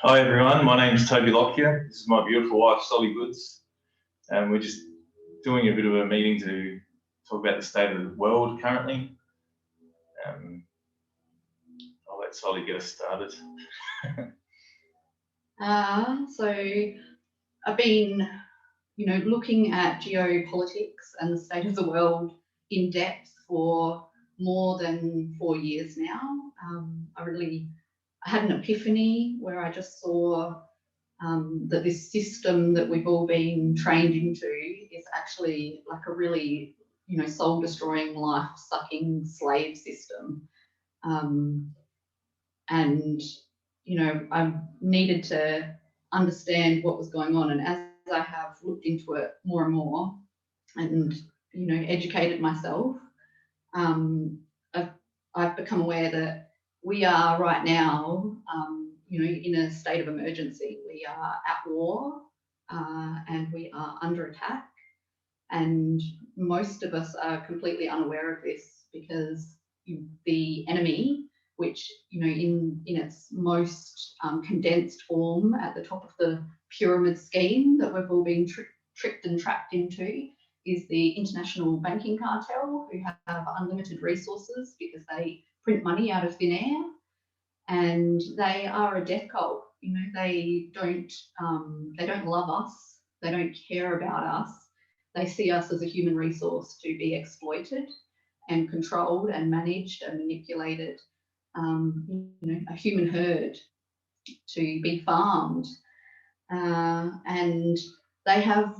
Hi everyone, my name is Toby here. This is my beautiful wife, Solly Goods. And we're just doing a bit of a meeting to talk about the state of the world currently. I'll let Solly get us started. So I've been, looking at geopolitics and the state of the world in depth for more than 4 years now. I had an epiphany where I just saw that this system that we've all been trained into is actually like a really, soul-destroying, life-sucking slave system. I needed to understand what was going on. And as I have looked into it more and more and, educated myself, I've become aware that we are right now, in a state of emergency. We are at war and we are under attack. And most of us are completely unaware of this because the enemy, which, in its most condensed form at the top of the pyramid scheme that we've all been tricked and trapped into, is the international banking cartel, who have unlimited resources because they print money out of thin air, and they are a death cult. They don't love us, they don't care about us. They see us as a human resource to be exploited and controlled and managed and manipulated. A human herd to be farmed, and they have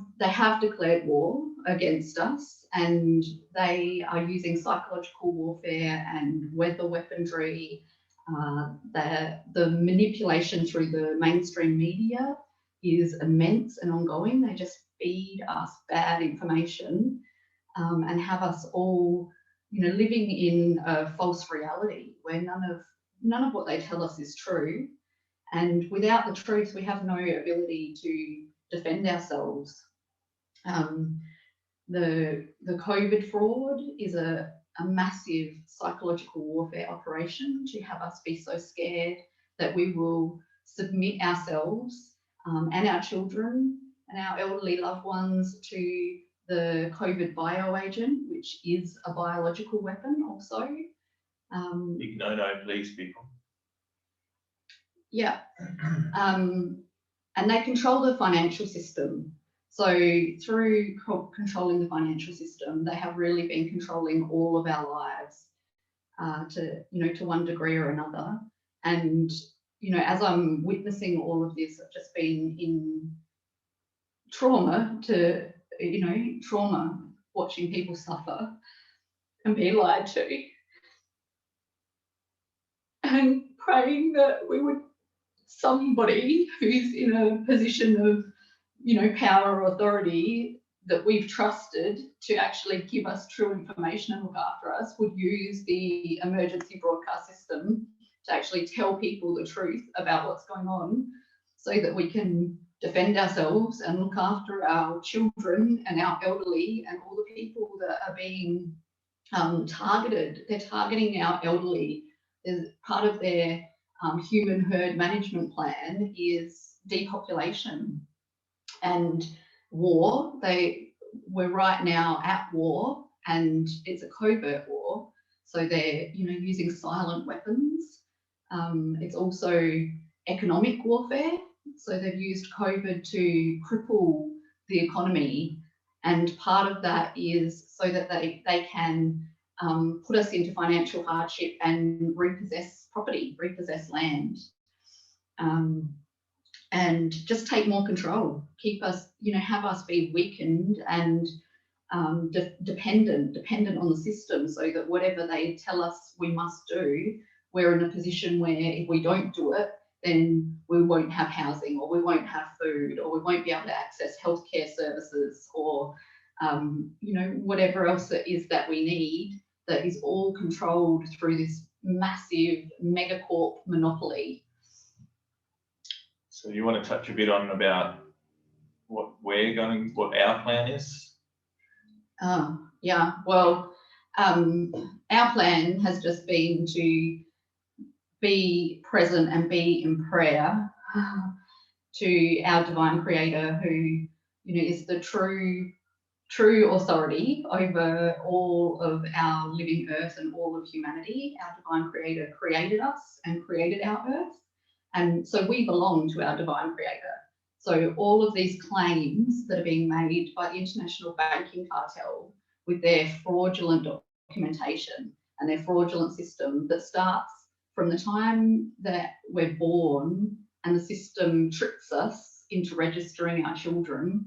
declared war against us, and they are using psychological warfare and weather weaponry. The manipulation through the mainstream media is immense and ongoing. They just feed us bad information and have us all living in a false reality where none of what they tell us is true. And without the truth, we have no ability to defend ourselves. The COVID fraud is a massive psychological warfare operation to have us be so scared that we will submit ourselves and our children and our elderly loved ones to the COVID bioagent, which is a biological weapon also. No, please, people. Yeah. And they control the financial system. So through controlling the financial system, they have really been controlling all of our lives to one degree or another. And, as I'm witnessing all of this, I've just been in trauma watching people suffer and be lied to, and praying that somebody who's in a position of, power or authority that we've trusted to actually give us true information and look after us would use the emergency broadcast system to actually tell people the truth about what's going on so that we can defend ourselves and look after our children and our elderly and all the people that are being targeted. They're targeting our elderly. As part of their human herd management plan is depopulation and war. We're right now at war, and it's a covert war. So they're using silent weapons. It's also economic warfare. So they've used COVID to cripple the economy, and part of that is so that they can put us into financial hardship and repossess property, repossess land, and just take more control, keep us, have us be weakened and dependent on the system, so that whatever they tell us we must do, we're in a position where if we don't do it, then we won't have housing, or we won't have food, or we won't be able to access healthcare services, or whatever else it is that we need, that is all controlled through this massive megacorp monopoly. So you want to touch a bit on about what our plan is? Yeah, well, our plan has just been to be present and be in prayer to our divine creator, who, you know, is the true authority over all of our living earth and all of humanity. Our divine creator created us and created our earth. And so we belong to our divine creator. So all of these claims that are being made by the international banking cartel with their fraudulent documentation and their fraudulent system that starts from the time that we're born, and the system tricks us into registering our children.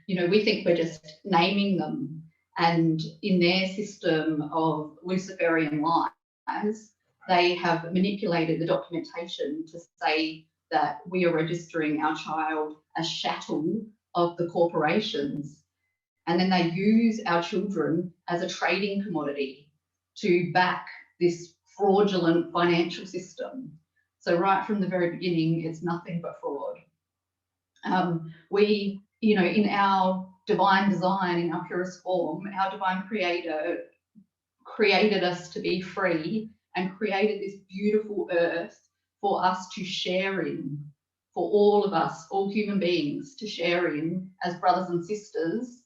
You know, we think we're just naming them, and in their system of Luciferian lies, they have manipulated the documentation to say that we are registering our child as chattel of the corporations. And then they use our children as a trading commodity to back this fraudulent financial system. So right from the very beginning, it's nothing but fraud. We, you know, in our divine design, in our purest form, our divine creator created us to be free and created this beautiful earth for us to share in, for all of us, all human beings, to share in as brothers and sisters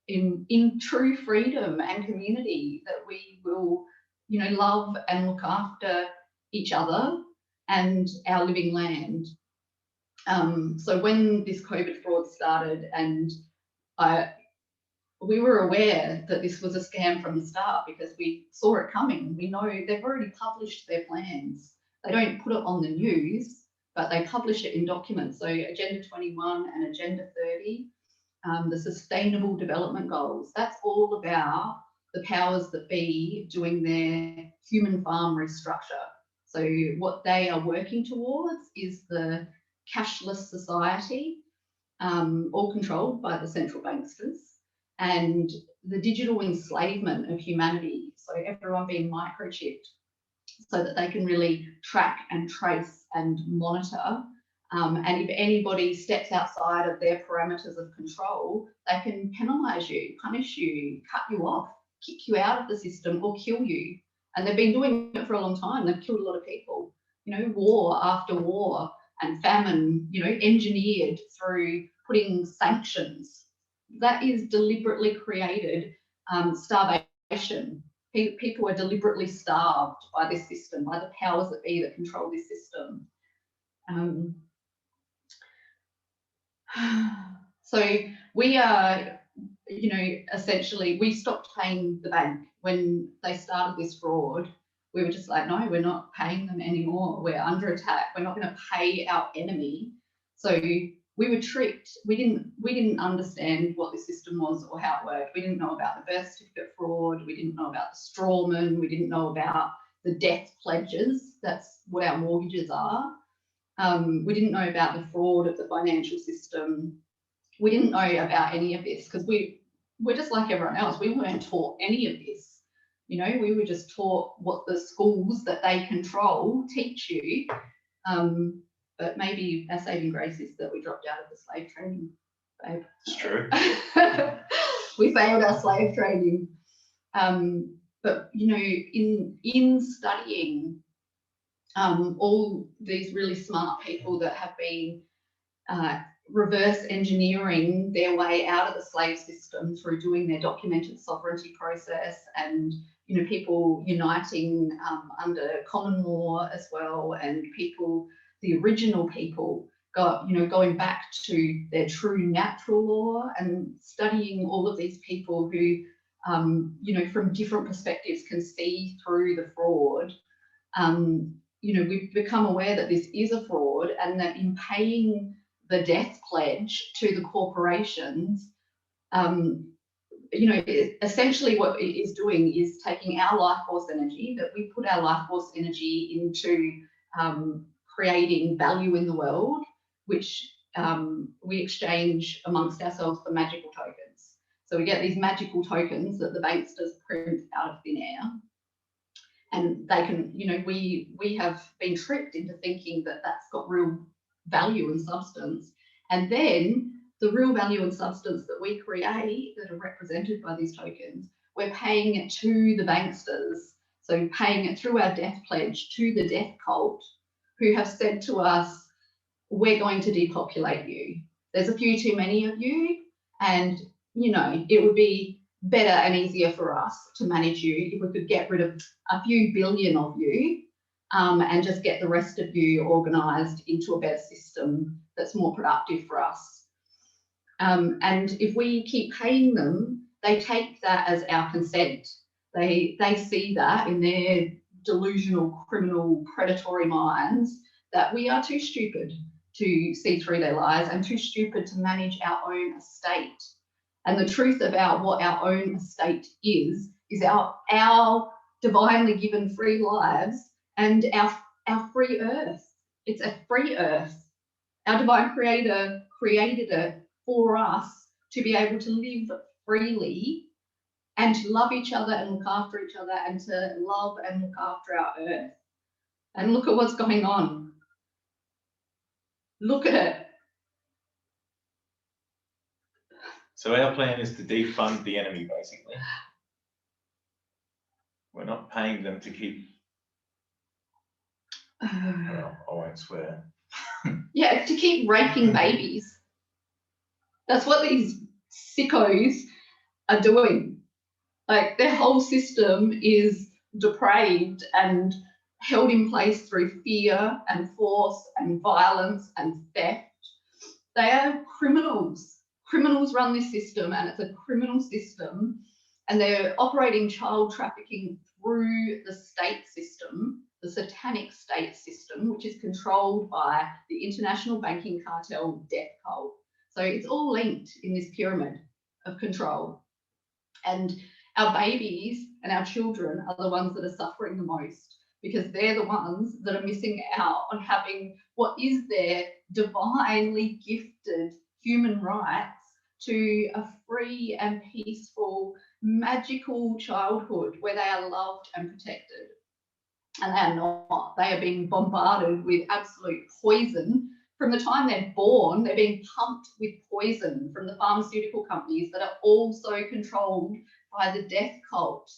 in true freedom and community, that we will, you know, love and look after each other and our living land. So when this COVID fraud started, and we were aware that this was a scam from the start, because we saw it coming. We know they've already published their plans. They don't put it on the news, but they publish it in documents. So Agenda 21 and Agenda 30, the Sustainable Development Goals, that's all about the powers that be doing their human farm restructure. So what they are working towards is the cashless society, all controlled by the central banksters, and the digital enslavement of humanity. So everyone being microchipped so that they can really track and trace and monitor. And if anybody steps outside of their parameters of control, they can penalise you, punish you, cut you off, kick you out of the system, or kill you. And they've been doing it for a long time. They've killed a lot of people. You know, war after war and famine, you know, engineered through putting sanctions. That is deliberately created starvation. People are deliberately starved by this system, by the powers that be that control this system. So we are, you know, essentially, we stopped paying the bank when they started this fraud. We were just like, no, we're not paying them anymore. We're under attack. We're not going to pay our enemy. So we were tricked. We didn't understand what the system was or how it worked. We didn't know about the birth certificate fraud. We didn't know about the strawman. We didn't know about the death pledges. That's what our mortgages are. We didn't know about the fraud of the financial system. We didn't know about any of this, because we're just like everyone else. We weren't taught any of this. You know, we were just taught what the schools that they control teach you. But maybe our saving grace is that we dropped out of the slave training, babe. It's true. We failed our slave training. But, you know, in studying all these really smart people that have been reverse engineering their way out of the slave system through doing their documented sovereignty process, and, you know, people uniting under common law as well, and people, the original people, going back to their true natural law, and studying all of these people who, you know, from different perspectives can see through the fraud. You know, we've become aware that this is a fraud, and that in paying the death pledge to the corporations, you know, essentially what it is doing is taking our life force energy, that we put our life force energy into creating value in the world, which we exchange amongst ourselves for magical tokens. So we get these magical tokens that the banksters print out of thin air. And they can, you know, we have been tricked into thinking that that's got real value and substance. And then the real value and substance that we create, that are represented by these tokens, we're paying it to the banksters. So paying it through our death pledge to the death cult, who have said to us, we're going to depopulate you. There's a few too many of you, and you know, it would be better and easier for us to manage you if we could get rid of a few billion of you, and just get the rest of you organised into a better system that's more productive for us. And if we keep paying them, they take that as our consent. They see that in their delusional, criminal, predatory minds, that we are too stupid to see through their lies and too stupid to manage our own estate. And the truth about what our own estate is our divinely given free lives and our free earth. It's a free earth. Our divine creator created it for us to be able to live freely and to love each other and look after each other and to love and look after our earth. And look at what's going on. Look at it. So our plan is to defund the enemy, basically. We're not paying them to keep, well, I won't swear. Yeah, to keep raping babies. That's what these sickos are doing. Like, their whole system is depraved and held in place through fear and force and violence and theft. They are criminals. Criminals run this system, and it's a criminal system, and they're operating child trafficking through the state system, the satanic state system, which is controlled by the international banking cartel death cult. So it's all linked in this pyramid of control. And our babies and our children are the ones that are suffering the most, because they're the ones that are missing out on having what is their divinely gifted human rights to a free and peaceful, magical childhood where they are loved and protected. And they are not. They are being bombarded with absolute poison. From the time they're born, they're being pumped with poison from the pharmaceutical companies that are also controlled by the death cult.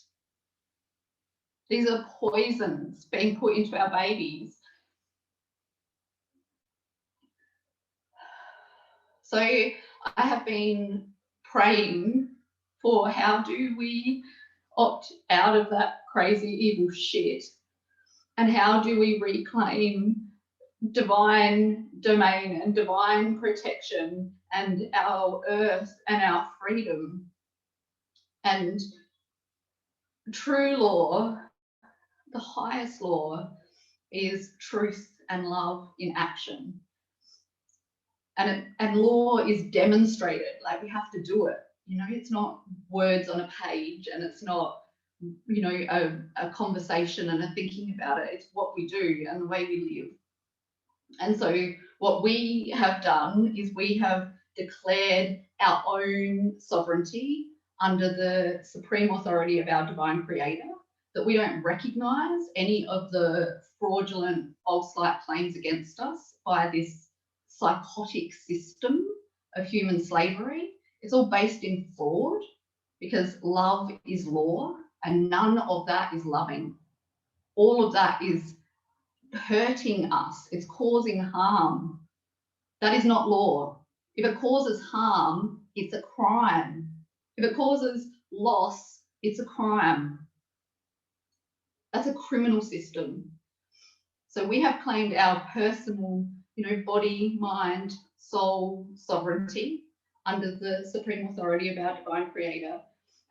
These are poisons being put into our babies. So I have been praying for how do we opt out of that crazy evil shit, and how do we reclaim divine domain and divine protection and our earth and our freedom. And true law, the highest law, is truth and love in action. And law is demonstrated, like we have to do it. You know, it's not words on a page, and it's not, you know, a conversation and a thinking about it. It's what we do and the way we live. And so what we have done is we have declared our own sovereignty under the supreme authority of our divine creator, that we don't recognise any of the fraudulent false light claims against us by this psychotic system of human slavery. It's all based in fraud, because love is law, and none of that is loving. All of that is hurting us. It's causing harm. That is not law. If it causes harm, it's a crime. If it causes loss, it's a crime. That's a criminal system. So we have claimed our personal, you know, body, mind, soul sovereignty under the supreme authority of our divine creator.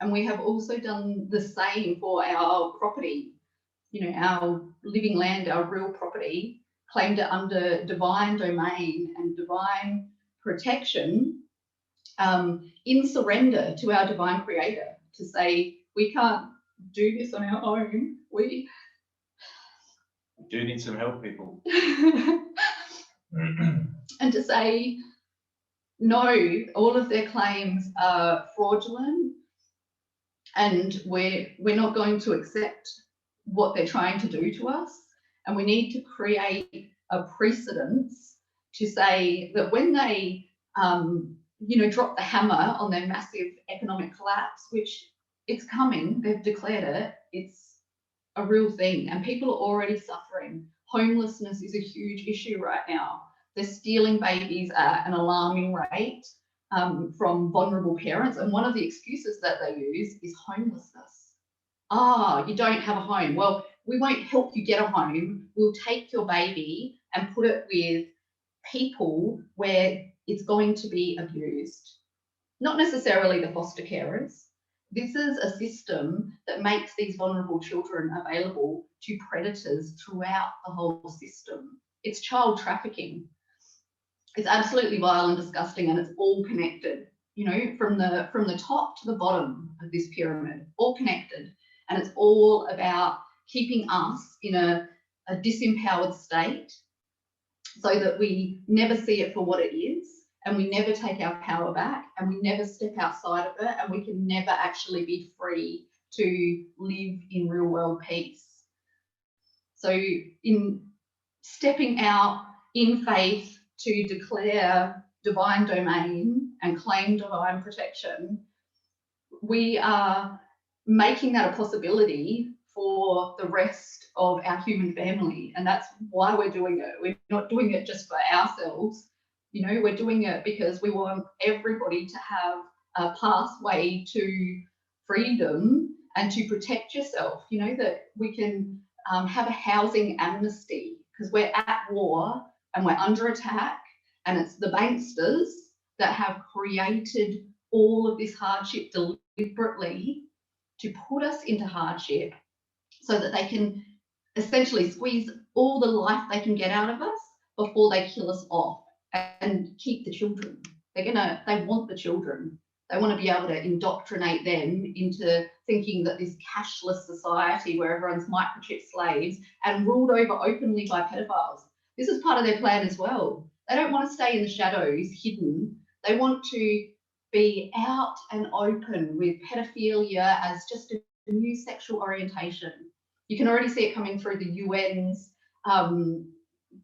And we have also done the same for our property, you know, our living land, our real property, claimed it under divine domain and divine protection, in surrender to our divine creator, to say, we can't do this on our own. We do need some help, people. And to say, no, all of their claims are fraudulent, and we're not going to accept what they're trying to do to us. And we need to create a precedence to say that when they, you know, drop the hammer on their massive economic collapse, which it's coming, they've declared it, it's a real thing, and people are already suffering. Homelessness is a huge issue right now. They're stealing babies at an alarming rate from vulnerable parents. And one of the excuses that they use is homelessness. You don't have a home. Well, we won't help you get a home. We'll take your baby and put it with people where it's going to be abused. Not necessarily the foster carers. This is a system that makes these vulnerable children available to predators throughout the whole system. It's child trafficking. It's absolutely vile and disgusting, and it's all connected, you know, from the top to the bottom of this pyramid, all connected. And it's all about keeping us in a disempowered state so that we never see it for what it is, and we never take our power back, and we never step outside of it, and we can never actually be free to live in real world peace. So in stepping out in faith to declare divine domain and claim divine protection, we are making that a possibility for the rest of our human family. And that's why we're doing it. We're not doing it just for ourselves. You know, we're doing it because we want everybody to have a pathway to freedom and to protect yourself. You know, that we can have a housing amnesty, because we're at war and we're under attack, and it's the banksters that have created all of this hardship deliberately to put us into hardship so that they can essentially squeeze all the life they can get out of us before they kill us off and keep the children. They want the children. They want to be able to indoctrinate them into thinking that this cashless society where everyone's microchip slaves and ruled over openly by pedophiles. This is part of their plan as well. They don't want to stay in the shadows, hidden. They want to be out and open with pedophilia as just a new sexual orientation. You can already see it coming through the UN's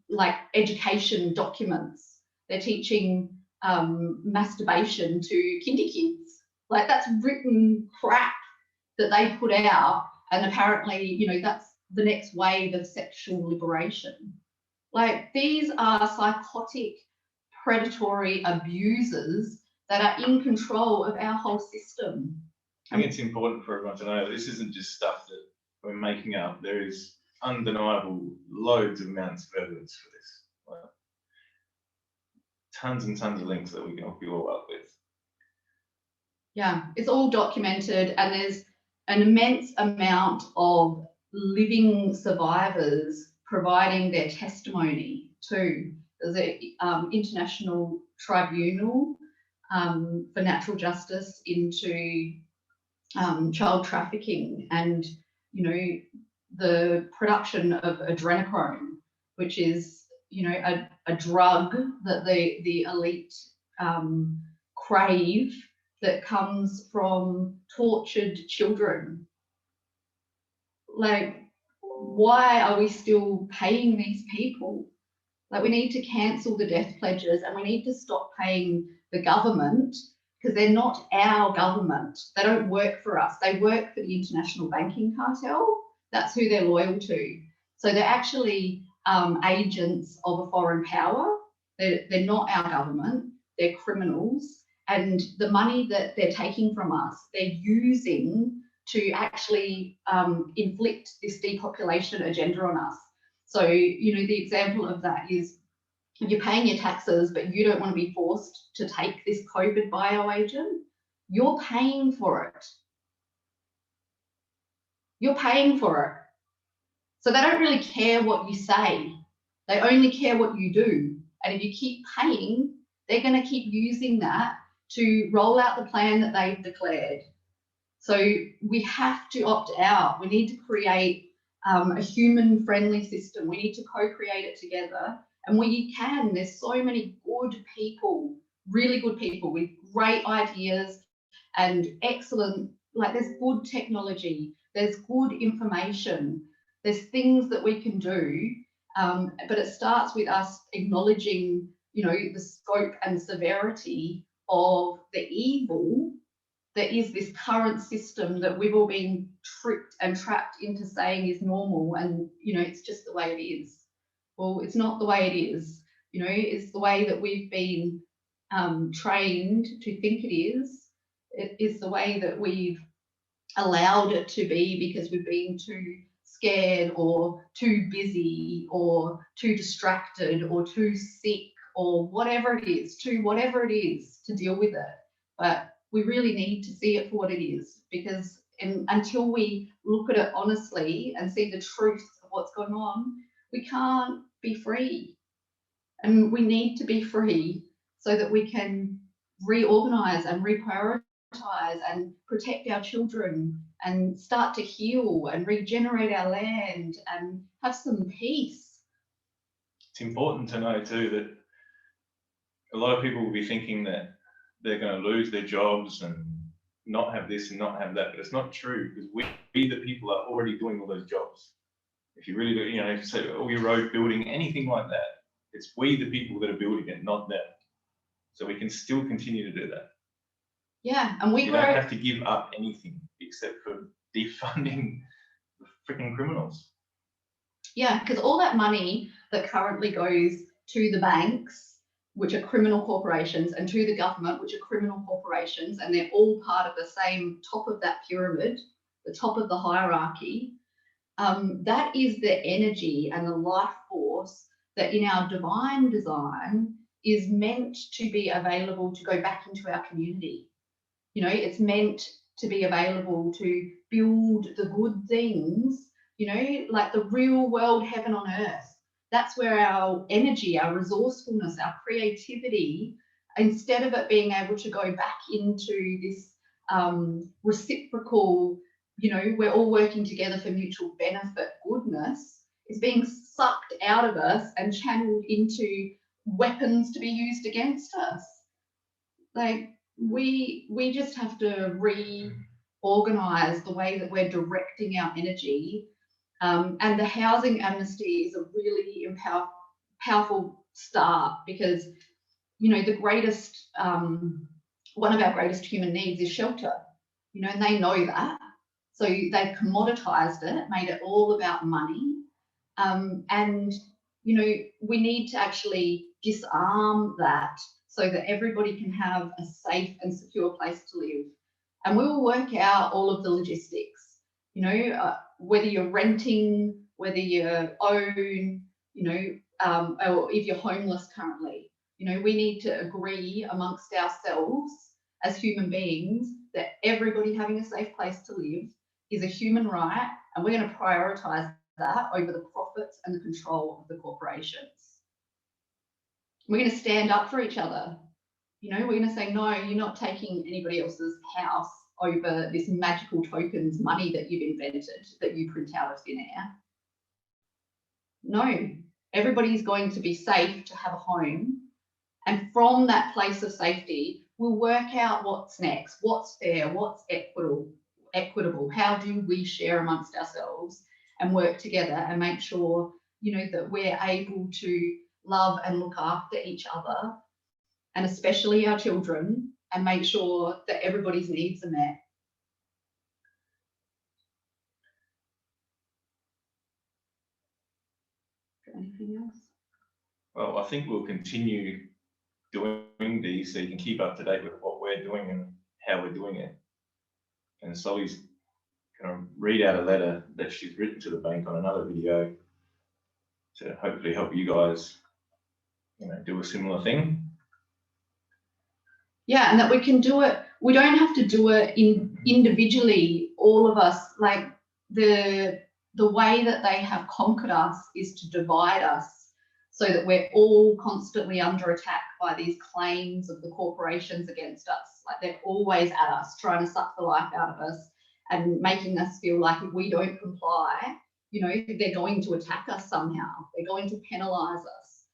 like education documents. They're teaching masturbation to kinder kids. Like, that's written crap that they put out, and apparently, you know, that's the next wave of sexual liberation. Like, these are psychotic, predatory abusers that are in control of our whole system. I think it's important for everyone to know this isn't just stuff that we're making up. There is undeniable loads of amounts of evidence for this. Like, tons and tons of links that we can hook you all up with. Yeah, it's all documented, and there's an immense amount of living survivors providing their testimony too. There's an international tribunal for natural justice into child trafficking, and, you know, the production of adrenochrome, which is, you know, a drug that the elite crave, that comes from tortured children. Like, why are we still paying these people? Like, we need to cancel the death pledges, and we need to stop paying the government, because they're not our government. They don't work for us. They work for the international banking cartel. That's who they're loyal to. So they're actually agents of a foreign power. They're not our government. They're criminals. And the money that they're taking from us, they're using to actually inflict this depopulation agenda on us. So, you know, the example of that is, you're paying your taxes, but you don't want to be forced to take this COVID bioagent. You're paying for it. You're paying for it. So they don't really care what you say. They only care what you do. And if you keep paying, they're going to keep using that to roll out the plan that they've declared. So we have to opt out. We need to create a human-friendly system. We need to co-create it together. And we can. There's so many good people, really good people with great ideas and excellent, like, there's good technology, there's good information, there's things that we can do. But it starts with us acknowledging, you know, the scope and severity of the evil that is this current system that we've all been tricked and trapped into saying is normal, and, you know, it's just the way it is. Well, it's not the way it is. You know, it's the way that we've been trained to think it is. It is the way that we've allowed it to be because we've been too scared or too busy or too distracted or too sick or whatever it is, to deal with it. But we really need to see it for what it is, because until we look at it honestly and see the truth of what's going on, we can't be free. And we need to be free so that we can reorganize and reprioritize and protect our children and start to heal and regenerate our land and have some peace. It's important to know too that a lot of people will be thinking that they're going to lose their jobs and not have this and not have that, but it's not true, because we the people are already doing all those jobs. If you really do, you know, if you say, oh, your road building, anything like that, it's we the people that are building it, not them. So we can still continue to do that. Yeah, and you don't have to give up anything except for defunding the freaking criminals. Yeah, because all that money that currently goes to the banks, which are criminal corporations, and to the government, which are criminal corporations, and they're all part of the same top of that pyramid, the top of the hierarchy, that is the energy and the life force that in our divine design is meant to be available to go back into our community. You know, it's meant to be available to build the good things, you know, like the real world heaven on earth. That's where our energy, our resourcefulness, our creativity, instead of it being able to go back into this reciprocal, you know, we're all working together for mutual benefit goodness, is being sucked out of us and channeled into weapons to be used against us. Like, we just have to reorganize the way that we're directing our energy. And the housing amnesty is a really powerful start, because, you know, the greatest, one of our greatest human needs is shelter, you know, and they know that. So they've commoditized it, made it all about money. And, you know, we need to actually disarm that so that everybody can have a safe and secure place to live. And we will work out all of the logistics, you know, whether you're renting, whether you own, you know, or if you're homeless currently. You know, we need to agree amongst ourselves as human beings that everybody having a safe place to live is a human right, and we're going to prioritize that over the profits and the control of the corporations. We're going to stand up for each other. You know, we're going to say, no, you're not taking anybody else's house over this magical tokens money that you've invented, that you print out of thin air. No, everybody's going to be safe to have a home. And from that place of safety, we'll work out what's next, what's fair, what's equitable, how do we share amongst ourselves and work together and make sure, you know, that we're able to love and look after each other, and especially our children, and make sure that everybody's needs are met. Anything else? Well, I think we'll continue doing these so you can keep up to date with what we're doing and how we're doing it. And Sully's going to read out a letter that she's written to the bank on another video to hopefully help you guys, you know, do a similar thing. Yeah, and that we can do it. We don't have to do it individually, all of us. Like the way that they have conquered us is to divide us so that we're all constantly under attack by these claims of the corporations against us. Like they're always at us, trying to suck the life out of us and making us feel like if we don't comply, you know, they're going to attack us somehow. They're going to penalize us.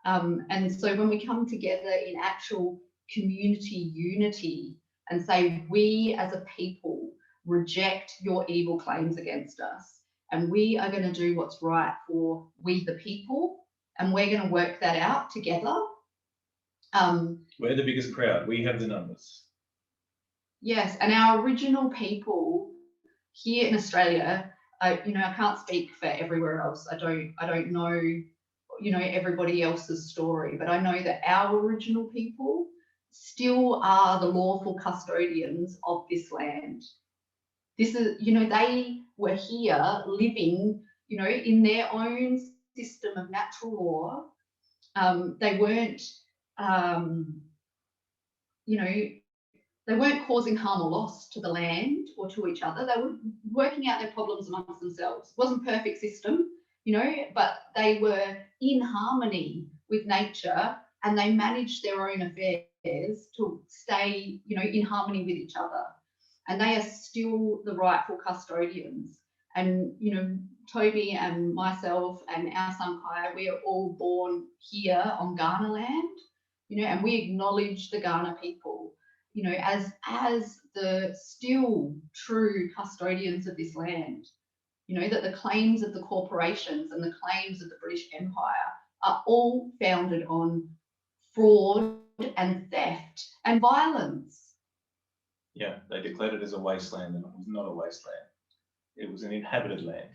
And so when we come together in actual community unity and say, we as a people reject your evil claims against us, and we are going to do what's right for we the people, and we're going to work that out together. We're the biggest crowd. We have the numbers. Yes, and our original people here in Australia, you know, I can't speak for everywhere else. I don't know, you know, everybody else's story, but I know that our original people still are the lawful custodians of this land. This is, you know, they were here living, you know, in their own system of natural law. They weren't, you know, they weren't causing harm or loss to the land or to each other. They were working out their problems amongst themselves. It wasn't a perfect system, you know, but they were in harmony with nature, and they managed their own affairs to stay, you know, in harmony with each other. And they are still the rightful custodians. And, you know, Toby and myself and our son Kai, we are all born here on Kaurna land, you know, and we acknowledge the Kaurna people, you know, as the still true custodians of this land. You know, that the claims of the corporations and the claims of the British Empire are all founded on fraud and theft and violence. Yeah, they declared it as a wasteland, and it was not a wasteland. It was an inhabited land.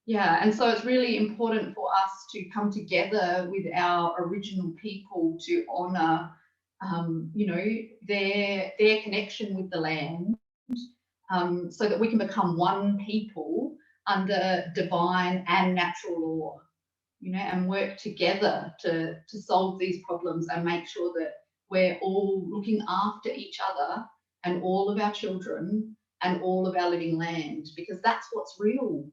Yeah, and so it's really important for us to come together with our original people to honour, you know, their connection with the land, so that we can become one people under divine and natural law, you know, and work together to solve these problems and make sure that we're all looking after each other and all of our children and all of our living land, because that's what's real.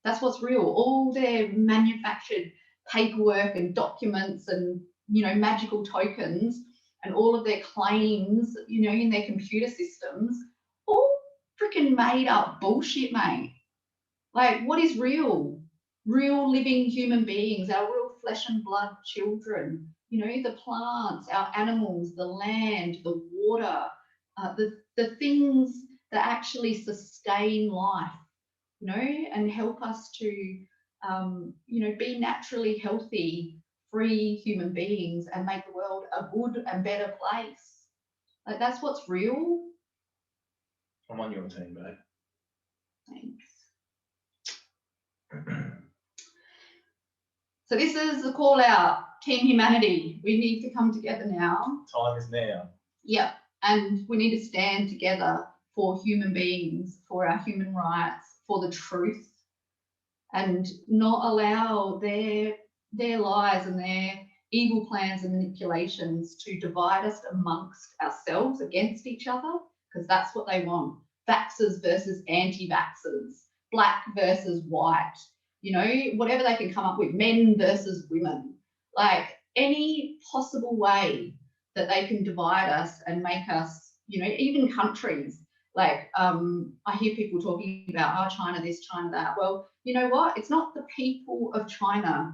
That's what's real. All their manufactured paperwork and documents and, you know, magical tokens and all of their claims, you know, in their computer systems, all freaking made up bullshit, mate. Like, what is real? Real living human beings, our real flesh and blood children, you know, the plants, our animals, the land, the water, the things that actually sustain life, you know, and help us to, you know, be naturally healthy, free human beings and make the world a good and better place. Like, that's what's real. I'm on your team, babe. Thanks. So this is the call out, Team Humanity. We need to come together now. Time is now. Yep, and we need to stand together for human beings, for our human rights, for the truth, and not allow their lies and their evil plans and manipulations to divide us amongst ourselves against each other, because that's what they want. Vaxxers versus anti-vaxxers, black versus white, you know, whatever they can come up with, men versus women, like any possible way that they can divide us and make us, you know, even countries. Like, I hear people talking about, oh, China this, China that. Well, you know what? It's not the people of China.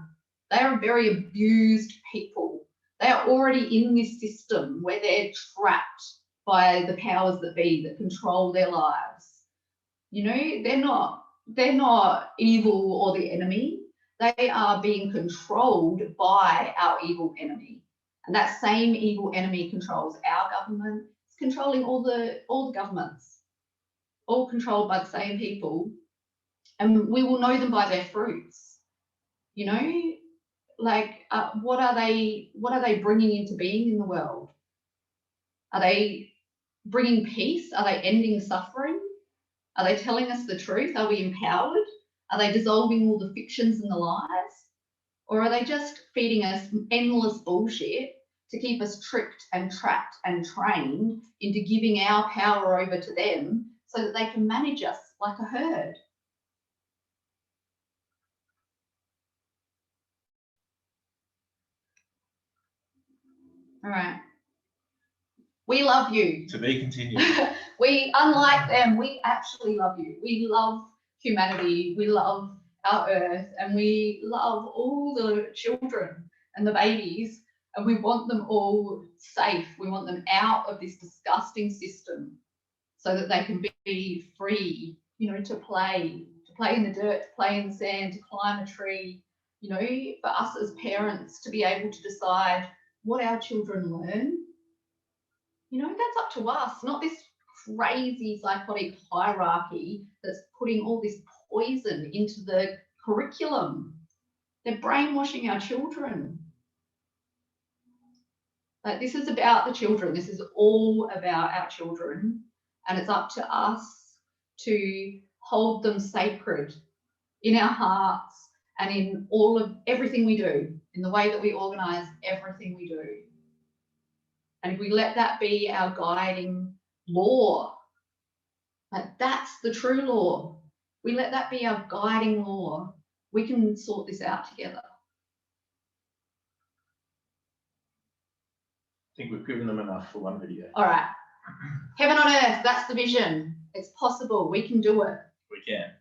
They are very abused people. They are already in this system where they're trapped by the powers that be that control their lives. You know, they're not evil or the enemy. They are being controlled by our evil enemy. And that same evil enemy controls our government. It's controlling all the governments, all controlled by the same people. And we will know them by their fruits. You know, like, what are they bringing into being in the world? Are they bringing peace? Are they ending suffering? Are they telling us the truth? Are we empowered? Are they dissolving all the fictions and the lies? Or are they just feeding us endless bullshit to keep us tricked and trapped and trained into giving our power over to them so that they can manage us like a herd? All right. We love you. To be continued. We, unlike them, we actually love you. We love humanity. We love our earth, and we love all the children and the babies, and we want them all safe. We want them out of this disgusting system so that they can be free, you know, to play in the dirt, to play in the sand, to climb a tree, you know, for us as parents to be able to decide what our children learn. You know, that's up to us, not this crazy psychotic hierarchy that's putting all this poison into the curriculum. They're brainwashing our children. Like, this is about the children. This is all about our children. And it's up to us to hold them sacred in our hearts and in everything we do, in the way that we organise everything we do. And if we let that be our guiding law, like, that's the true law. We let that be our guiding law, we can sort this out together. I think we've given them enough for one video. All right. Heaven on earth, that's the vision. It's possible. We can do it. We can.